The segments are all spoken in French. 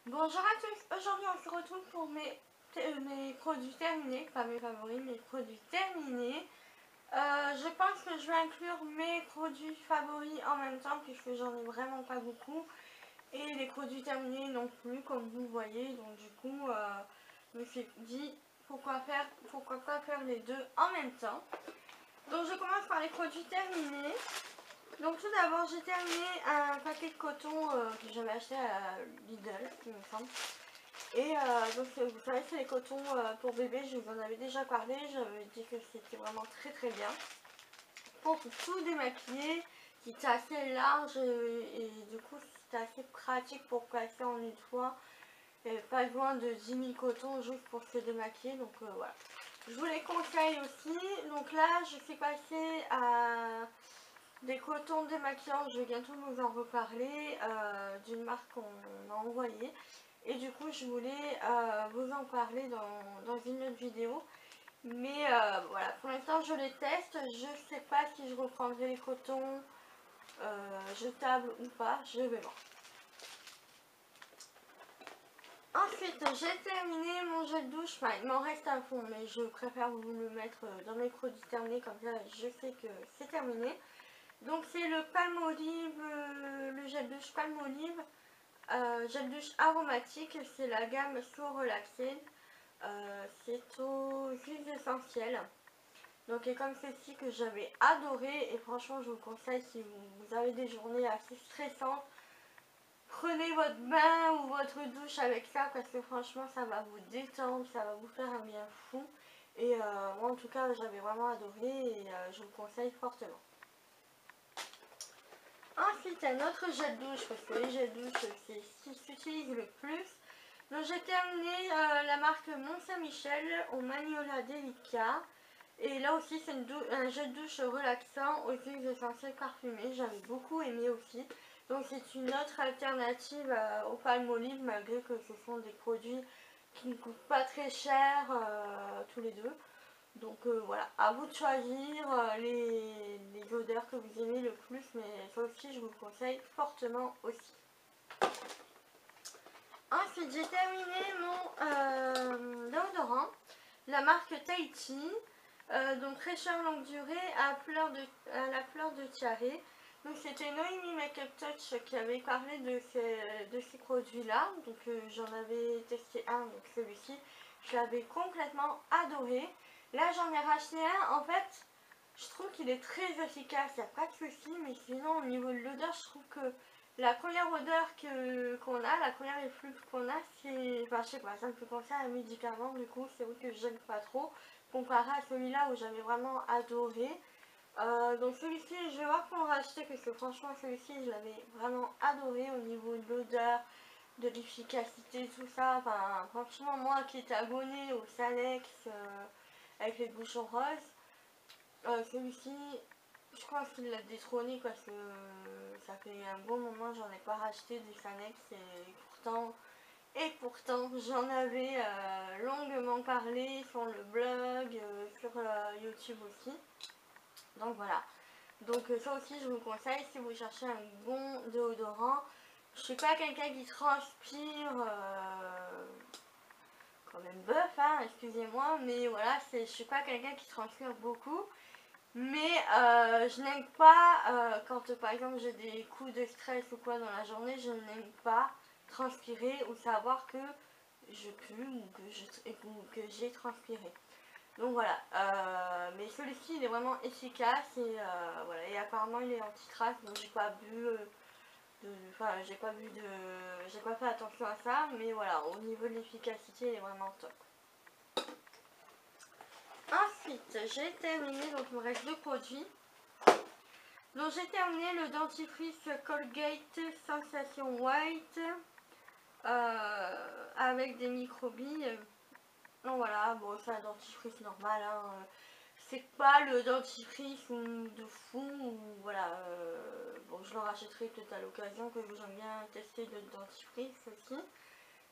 Bonjour à tous, aujourd'hui on se retrouve pour mes produits terminés, pas mes favoris, mes produits terminés. Je pense que je vais inclure mes produits favoris en même temps puisque j'en ai vraiment pas beaucoup. Et les produits terminés non plus comme vous voyez, donc du coup je me suis dit pourquoi pas faire les deux en même temps. Donc je commence par les produits terminés. Donc tout d'abord j'ai terminé un paquet de coton que j'avais acheté à Lidl, il me semble. Et donc vous savez c'est les cotons pour bébé, je vous en avais déjà parlé, j'avais dit que c'était vraiment très bien. Pour tout démaquiller, qui était assez large et du coup c'était assez pratique pour passer en une fois. Et pas besoin de 10 000 cotons juste pour se démaquiller, donc voilà. Je vous les conseille aussi, donc là je suis passée à des cotons démaquillants, je vais bientôt vous en reparler, d'une marque qu'on m'a envoyée. Et du coup je voulais vous en parler dans une autre vidéo. Mais voilà, pour l'instant je les teste, je sais pas si je reprendrai les cotons jetables ou pas, je vais voir. Ensuite j'ai terminé mon gel douche, enfin il m'en reste un fond mais je préfère vous le mettre dans mes produits terminés, comme ça je sais que c'est terminé. Donc c'est le Palmolive, le gel douche Palmolive, gel douche aromatique, c'est la gamme So Relaxed, c'est aux huiles essentielles. Donc c'est comme ceci que j'avais adoré et franchement je vous conseille si vous avez des journées assez stressantes, prenez votre bain ou votre douche avec ça parce que franchement ça va vous détendre, ça va vous faire un bien fou. Et moi en tout cas j'avais vraiment adoré et je vous conseille fortement. Ensuite un autre gel douche, parce que les gels douches c'est ce qui s'utilise le plus. Donc j'ai terminé la marque Mont Saint-Michel au Magnolia Delica. Et là aussi c'est un gel douche relaxant aux huiles essentielles parfumées, j'avais beaucoup aimé aussi. Donc c'est une autre alternative au Palmolive malgré que ce sont des produits qui ne coûtent pas très cher tous les deux. Donc voilà, à vous de choisir les odeurs que vous aimez le plus, mais ça aussi je vous le conseille fortement aussi. Ensuite j'ai terminé mon déodorant, la marque Tahiti, donc fraîcheur longue durée à la fleur de tiare. Donc c'était Noémie Makeup Touch qui avait parlé de ces produits là, donc j'en avais testé un, donc celui-ci, je l'avais complètement adoré. Là j'en ai racheté un, en fait je trouve qu'il est très efficace, il n'y a pas de souci, mais sinon au niveau de l'odeur je trouve que la première odeur qu'on a, la première effluve qu'on a, c'est, enfin je sais pas, ça me fait penser à un médicament, du coup c'est vrai que j'aime pas trop, comparé à celui-là où j'avais vraiment adoré. Donc celui-ci je vais voir pour le racheter parce que franchement celui-ci je l'avais vraiment adoré au niveau de l'odeur, de l'efficacité, tout ça. Enfin franchement moi qui étais abonnée au Sanex avec les bouchons roses, celui-ci je pense qu'il l'a détrôné parce que ça fait un bon moment j'en ai pas racheté des Sanex et pourtant j'en avais longuement parlé sur le blog, sur YouTube aussi. Donc voilà. Donc ça aussi je vous conseille si vous cherchez un bon déodorant. Je suis pas quelqu'un qui transpire comme un bœuf, hein, excusez-moi, mais voilà, je suis pas quelqu'un qui transpire beaucoup. Mais je n'aime pas, quand par exemple j'ai des coups de stress ou quoi dans la journée, je n'aime pas transpirer ou savoir que je pue ou que j'ai transpiré. Donc voilà, mais celui-ci il est vraiment efficace et voilà, et apparemment il est anti-trace, donc j'ai pas bu j'ai pas fait attention à ça, mais voilà, au niveau de l'efficacité il est vraiment top. Ensuite j'ai terminé, donc il me reste deux produits. Donc j'ai terminé le dentifrice Colgate Sensation White avec des microbilles. Donc voilà, bon c'est un dentifrice normal, hein. C'est pas le dentifrice de fou, ou voilà, bon je le rachèterai peut-être à l'occasion que j'aime bien tester d'autres dentifrices aussi.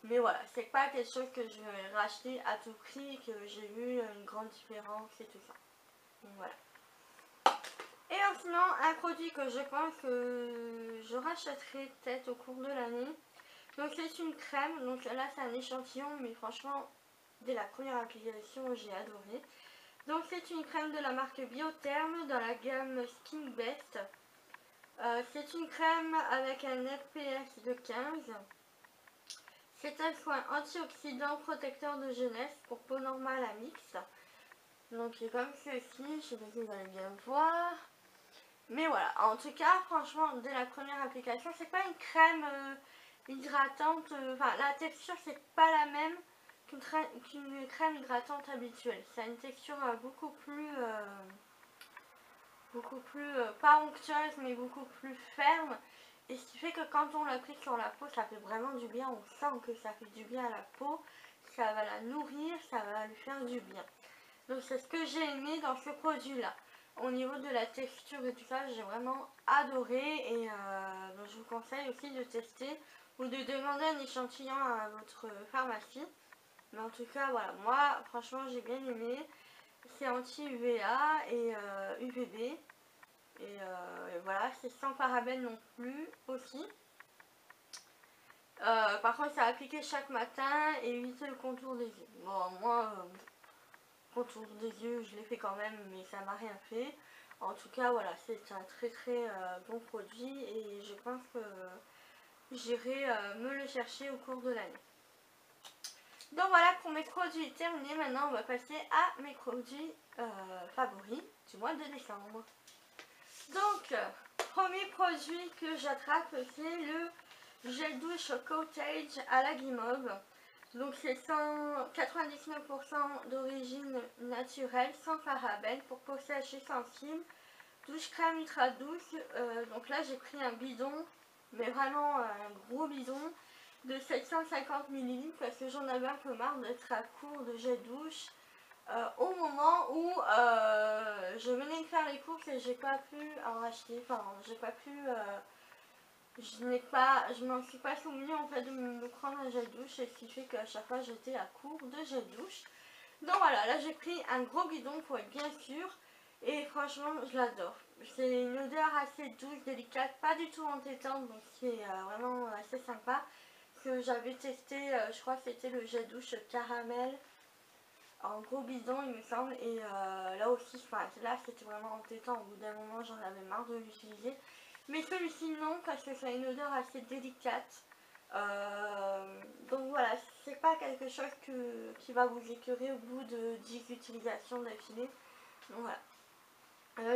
Mais voilà, c'est pas quelque chose que je vais racheter à tout prix, que j'ai vu une grande différence et tout ça. Donc voilà. Et sinon, un produit que je pense que je rachèterai peut-être au cours de l'année, Donc c'est une crème, donc là c'est un échantillon, mais franchement dès la première application j'ai adoré. Donc c'est une crème de la marque Biotherm dans la gamme Skin Best. C'est une crème avec un SPF de 15. C'est un soin antioxydant protecteur de jeunesse pour peau normale à mixte. Donc c'est comme ceci, je sais pas si vous allez bien voir. Mais voilà, en tout cas, franchement, dès la première application, c'est pas une crème hydratante. Enfin, la texture, c'est pas la même qu'une crème hydratante habituelle. Ça a une texture beaucoup plus pas onctueuse, mais beaucoup plus ferme. Et ce qui fait que quand on l'applique sur la peau, ça fait vraiment du bien. On sent que ça fait du bien à la peau. Ça va la nourrir, ça va lui faire du bien. Donc c'est ce que j'ai aimé dans ce produit là. Au niveau de la texture et tout ça, j'ai vraiment adoré. Et donc je vous conseille aussi de tester ou de demander un échantillon à votre pharmacie. Mais en tout cas voilà, moi franchement j'ai bien aimé. C'est anti-UVA et UVB. Et voilà, c'est sans parabènes non plus aussi. Par contre, c'est à appliquer chaque matin et éviter le contour des yeux. Bon, moi, contour des yeux, je l'ai fait quand même, mais ça m'a rien fait. En tout cas, voilà, c'est un très bon produit et je pense que j'irai me le chercher au cours de l'année. Donc voilà pour mes produits terminés. Maintenant, on va passer à mes produits favoris du mois de décembre. Donc, premier produit que j'attrape, c'est le gel douche Cottage à la guimauve. Donc c'est 99% d'origine naturelle, sans parabènes, pour peau sèche et sensible. Douche crème ultra douce. Donc là j'ai pris un bidon, mais vraiment un gros bidon de 750 ml parce que j'en avais un peu marre d'être à court de gel douche. Au moment où je venais de faire les courses et j'ai pas pu en acheter, enfin j'ai pas pu, je m'en suis pas souvenue en fait de me prendre un gel douche, et ce qui fait qu'à chaque fois j'étais à court de gel douche. Donc voilà, là j'ai pris un gros bidon pour être bien sûr, et franchement je l'adore. C'est une odeur assez douce, délicate, pas du tout entêtante, donc c'est vraiment assez sympa. Que j'avais testé, je crois que c'était le gel douche caramel en gros bidon il me semble, et là aussi, là c'était vraiment entêtant, au bout d'un moment j'en avais marre de l'utiliser. Mais celui-ci non, parce que ça a une odeur assez délicate. Donc voilà, c'est pas quelque chose qui va vous écœurer au bout de 10 utilisations d'affilée. Donc voilà.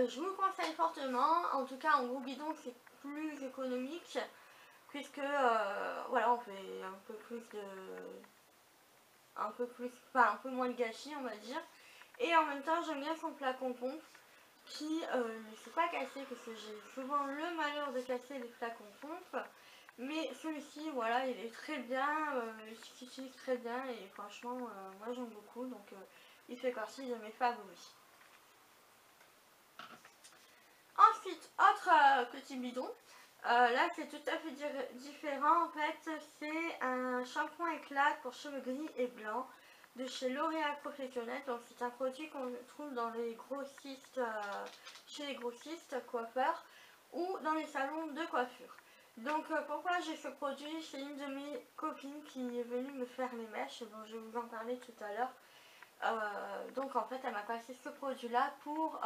Je vous le conseille fortement, en tout cas en gros bidon c'est plus économique, puisque voilà, on fait un peu moins de gâchis on va dire. Et en même temps j'aime bien son flacon pompe qui ne s'est pas cassé, parce que j'ai souvent le malheur de casser les flacons pompe. Mais celui-ci voilà, il est très bien, il s'utilise très bien et franchement moi j'aime beaucoup, donc il fait partie de mes favoris. Ensuite, autre petit bidon. Là c'est tout à fait différent en fait, c'est un shampoing éclat pour cheveux gris et blancs de chez L'Oréal Professionnel. Donc c'est un produit qu'on trouve dans les grossistes, chez les grossistes coiffeurs ou dans les salons de coiffure. Donc pourquoi j'ai ce produit? C'est une de mes copines qui est venue me faire les mèches, dont je vais vous en parler tout à l'heure. Donc en fait elle m'a passé ce produit là pour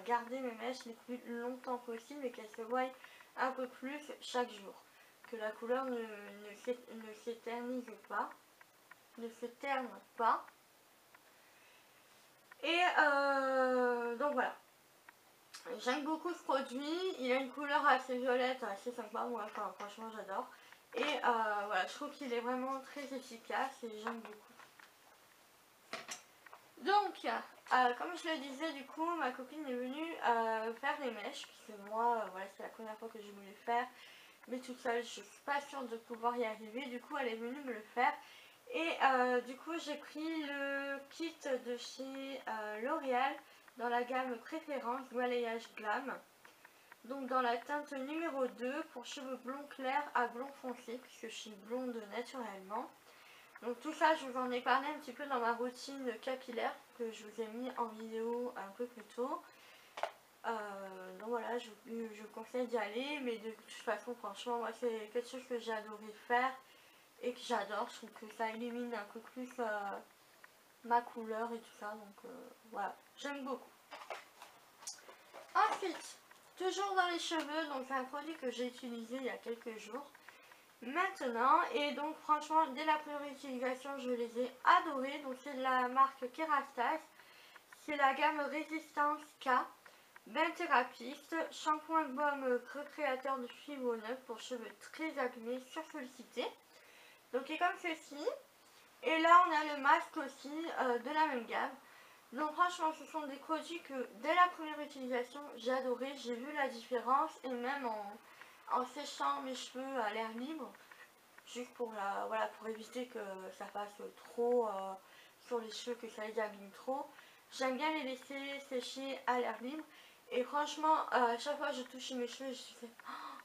garder mes mèches les plus longtemps possible et qu'elles se voient un peu plus chaque jour, que la couleur ne s'éternise pas, ne se terne pas. Et donc voilà, j'aime beaucoup ce produit, il a une couleur assez violette, assez sympa, moi enfin, franchement j'adore. Et voilà, je trouve qu'il est vraiment très efficace et j'aime beaucoup. Donc, comme je le disais, du coup, ma copine est venue faire les mèches, puisque moi, voilà, c'est la première fois que je voulais faire, mais toute seule, je suis pas sûre de pouvoir y arriver. Du coup, elle est venue me le faire. Et du coup, j'ai pris le kit de chez L'Oréal dans la gamme Préférence Balayage Glam. Donc, dans la teinte numéro 2 pour cheveux blond clair à blond foncé, puisque je suis blonde naturellement. Donc tout ça, je vous en ai parlé un petit peu dans ma routine capillaire que je vous ai mis en vidéo un peu plus tôt. Donc voilà, je vous conseille d'y aller, mais de toute façon, franchement, moi c'est quelque chose que j'ai adoré faire. et que j'adore. Je trouve que ça illumine un peu plus ma couleur et tout ça, donc voilà, j'aime beaucoup. Ensuite, toujours dans les cheveux, donc c'est un produit que j'ai utilisé il y a quelques jours maintenant, et donc franchement dès la première utilisation je les ai adorés. Donc c'est de la marque Kerastase, c'est la gamme Résistance K, bain thérapiste, shampoing baume recréateur de fibres neuves pour cheveux très abîmés, sursollicités. Donc il est comme ceci, et là on a le masque aussi de la même gamme. Donc franchement ce sont des produits que dès la première utilisation j'ai adoré, j'ai vu la différence, et même en séchant mes cheveux à l'air libre, juste pour, voilà, pour éviter que ça fasse trop sur les cheveux, que ça les abîme trop. J'aime bien les laisser sécher à l'air libre, et franchement à chaque fois que je touche mes cheveux je suis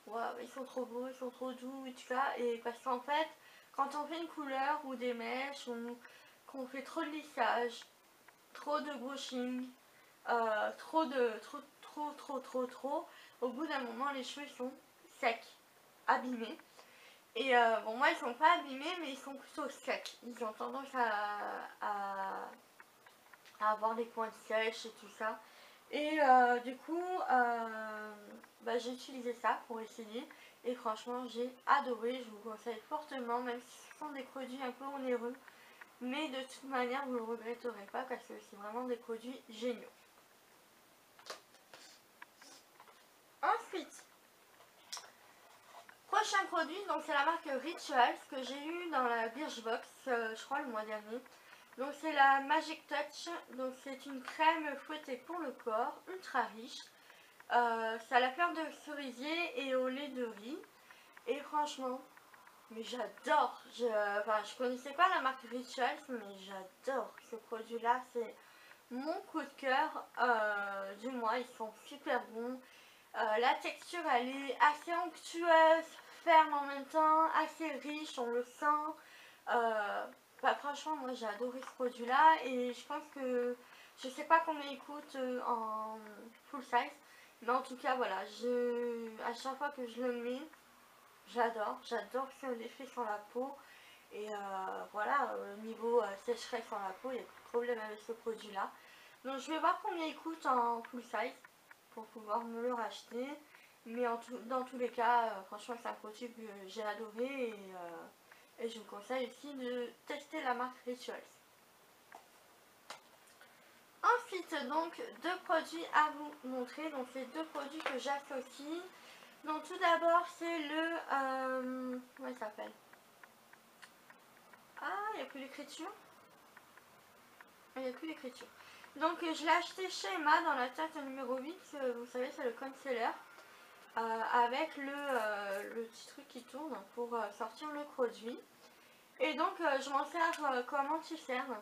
wow, ils sont trop beaux, ils sont trop doux et tout ça. Et parce qu'en fait quand on fait une couleur ou des mèches, ou qu'on fait trop de lissage, trop de brushing, trop, au bout d'un moment les cheveux sont secs, abîmés. Et bon, moi ils sont pas abîmés, mais ils sont plutôt secs. Ils ont tendance à avoir des points sèches et tout ça. Et du coup bah, j'ai utilisé ça pour essayer, et franchement j'ai adoré. Je vous conseille fortement, même si ce sont des produits un peu onéreux, mais de toute manière vous ne le regretterez pas, parce que c'est vraiment des produits géniaux. Ensuite, prochain produit, donc c'est la marque Rituals que j'ai eu dans la Birchbox, je crois le mois dernier. Donc c'est la Magic Touch, donc c'est une crème fouettée pour le corps, ultra riche. C'est à la fleur de cerisier et au lait de riz. Et franchement, mais j'adore. Je connaissais pas la marque Rituals, mais j'adore ce produit-là. C'est mon coup de cœur du mois. Ils sont super bons. La texture elle est assez onctueuse, ferme en même temps, assez riche, on le sent. Bah, franchement moi j'ai adoré ce produit là, et je pense que je sais pas combien il coûte en full size, mais en tout cas voilà, à chaque fois que je le mets, j'adore l'effet sur la peau. Et voilà, niveau sécheresse sur la peau, il n'y a plus de problème avec ce produit là. Donc je vais voir combien il coûte en full size pour pouvoir me le racheter. Mais dans tous les cas, franchement c'est un produit que j'ai adoré, et je vous conseille aussi de tester la marque Rituals. Ensuite, donc, deux produits à vous montrer. Donc c'est deux produits que j'associe. Donc tout d'abord c'est le... comment il s'appelle? Ah, il n'y a plus l'écriture. Il n'y a plus l'écriture. Donc je l'ai acheté chez Emma dans la teinte numéro 8. Vous savez, c'est le concealer. Avec le petit truc qui tourne pour sortir le produit. Et donc je m'en sers comme anti-cerne,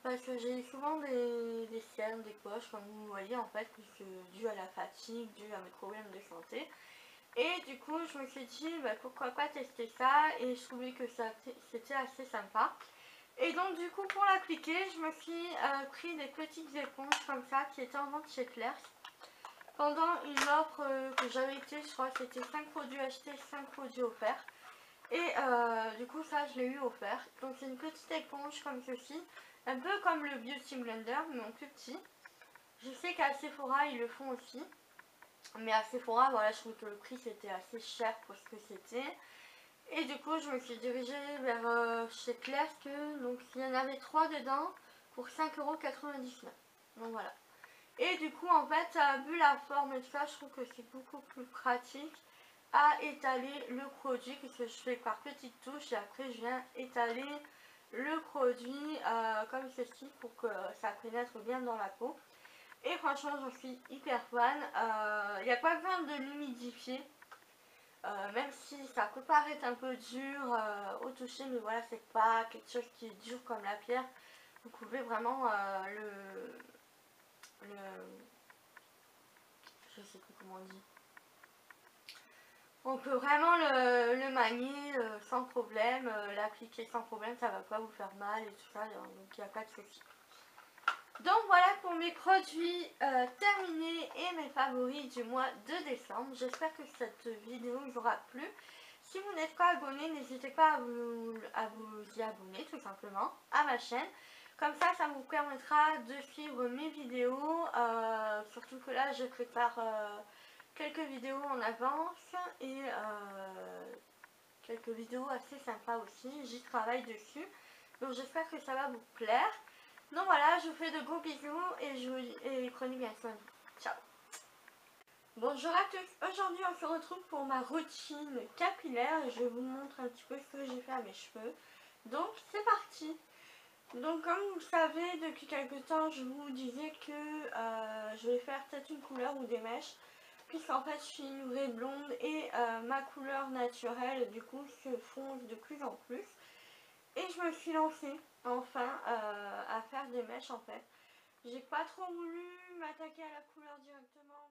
parce que j'ai souvent des cernes, des poches, comme vous voyez en fait, dû à la fatigue, dû à mes problèmes de santé. Et du coup je me suis dit bah, pourquoi pas tester ça, et je trouvais que c'était assez sympa. Et donc du coup pour l'appliquer, je me suis pris des petites éponges comme ça qui étaient en vente chez Claire's. Pendant une offre que j'avais été, je crois que c'était 5 produits achetés, 5 produits offerts. Et du coup ça je l'ai eu offert. Donc c'est une petite éponge comme ceci, un peu comme le Beauty Blender mais en plus petit. Je sais qu'à Sephora ils le font aussi, mais à Sephora voilà, je trouve que le prix c'était assez cher pour ce que c'était. Et du coup je me suis dirigée vers chez Claire's, donc il y en avait 3 dedans pour 5,99 €. Donc voilà. Et du coup en fait vu la forme et tout ça, je trouve que c'est beaucoup plus pratique à étaler le produit, puisque je fais par petites touches, et après je viens étaler le produit comme ceci pour que ça pénètre bien dans la peau. Et franchement j'en suis hyper fan. Il n'y a pas besoin de l'humidifier, même si ça peut paraître un peu dur au toucher, mais voilà, c'est pas quelque chose qui est dur comme la pierre. Vous pouvez vraiment je sais plus comment on dit. On peut vraiment le manier sans problème, l'appliquer sans problème, ça va pas vous faire mal et tout ça, donc il n'y a pas de souci. Donc voilà pour mes produits terminés et mes favoris du mois de décembre. J'espère que cette vidéo vous aura plu. Si vous n'êtes pas abonné, n'hésitez pas à vous y abonner tout simplement à ma chaîne. Comme ça vous permettra de suivre mes vidéos. Surtout que là, je prépare quelques vidéos en avance et quelques vidéos assez sympas aussi. J'y travaille dessus. Donc j'espère que ça va vous plaire. Donc voilà, je vous fais de gros bisous et prenez bien soin de vous. Ciao. Bonjour à tous, aujourd'hui on se retrouve pour ma routine capillaire et je vous montre un petit peu ce que j'ai fait à mes cheveux. Donc c'est parti. Donc comme vous le savez, depuis quelques temps je vous disais que je vais faire peut-être une couleur ou des mèches, puisqu'en fait je suis une vraie blonde et ma couleur naturelle du coup se fonce de plus en plus. Et je me suis lancée enfin à faire des mèches en fait. J'ai pas trop voulu m'attaquer à la couleur directement,